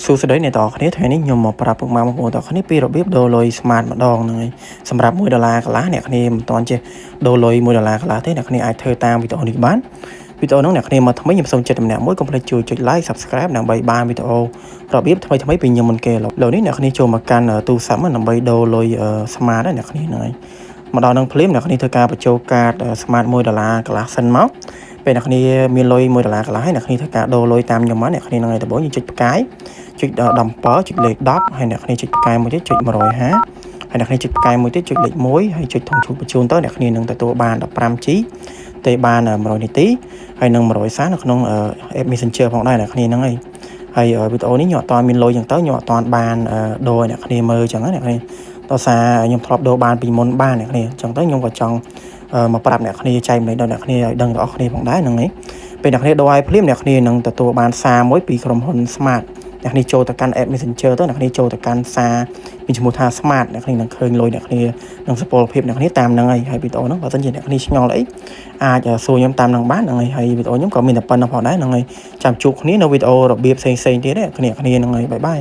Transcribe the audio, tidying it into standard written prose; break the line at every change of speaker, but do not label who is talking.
សួស្តីអ្នកទាំងអស់គ្នាថ្ងៃនេះខ្ញុំមកប្រាប់ពុកម៉ែបងប្អូនទាំងអស់គ្នាពីរបៀបដូរលុយ Smart ម្ដងហ្នឹងហើយសម្រាប់$1កន្លះអ្នកគ្នាមិនទាន់ចេះដូរលុយ$1កន្លះទេអ្នកគ្នាអាចធ្វើតាមវីដេអូនេះបានវីដេអូហ្នឹងអ្នកគ្នាមកថ្មីខ្ញុំសូមចិត្តម្នាក់មួយកុំភ្លេចជួយចុច Like Subscribe ដើម្បីបានវីដេអូរបៀបថ្មីពីខ្ញុំមុនគេឥឡូវនេះអ្នកគ្នាចូលមកកាន់ទូរស័ព្ទដើម្បីដូរលុយ Smart ដែរអ្នកគ្នាហ្នឹងហើយមកដល់នឹងភ្លាមអ្នកគ្នាធ្វើការបញ្ចូលកាត Smart $1កន្លះសិនមកពេលអ្នកគ្នាមានលុយ$1កន្លះហើយអ្នកគ្នាធ្វើការដូរលុយតាមខ្ញុំមកអ្នកគ្នានឹងឲ្យដំបូងយើងចុចផ្កាយចុច17ចុចលេខ10ហើយអ្នកគ្នាចុចផ្កាយមួយទៀតចុច150ហើយអ្នកគ្នាចុចផ្កាយមួយទៀតចុចលេខ1ហើយចុចធំឈូសបញ្ជូនទៅអ្នកគ្នានឹងទទួលបាន 15G ទេបាន100នាទីហើយនឹង100សារនៅក្នុង App Messenger ផងដែរអ្នកគ្នាហ្នឹងហើយវីដេអូនេះខ្ញុំអត់ទាន់មានលុយចឹងទៅខ្ញុំអត់ទាន់បានដូរឲ្យអ្នកគ្នាមើលចឹងណាអ្នកគ្នាដោយសារខ្ញុំធ្លាប់ដូរបានពីមុនបានអ្នកគ្នាអញ្ចឹងទៅខ្ញុំក៏ចង់មកប្រាប់អ្នកគ្នាចែកម្លែកដល់អ្នកគ្នាឲ្យដឹងដល់អ្នកគ្នាផងដែរហ្នឹងឯងពេលអ្នកគ្នាដូរឲ្យភ្លាមអ្នកគ្នានឹងទទួលបានសារមួយពីក្រុមហ៊ុន Smart អ្នកគ្នាចូលទៅកាន់ App Messenger ទៅអ្នកគ្នាចូលទៅកាន់សារមានឈ្មោះថា Smart អ្នកគ្នានឹងឃើញលុយអ្នកគ្នានឹងសុពលភាពអ្នកគ្នាតាមហ្នឹងហើយវីដេអូហ្នឹងបើសិនជាអ្នកគ្នាឆ្ងល់អីអាចសួរខ្ញុំតាមហ្នឹងបានហ្នឹងហើយវីដេអូខ្ញុំក៏មានតែប៉ុណ្្នឹងផងដែរហ្នឹងហើយចាំជួបគ្នានៅវីដេអូរបៀបផ្សេងៗទៀតទេគ្នាហ្នឹងហើយបាយបាយ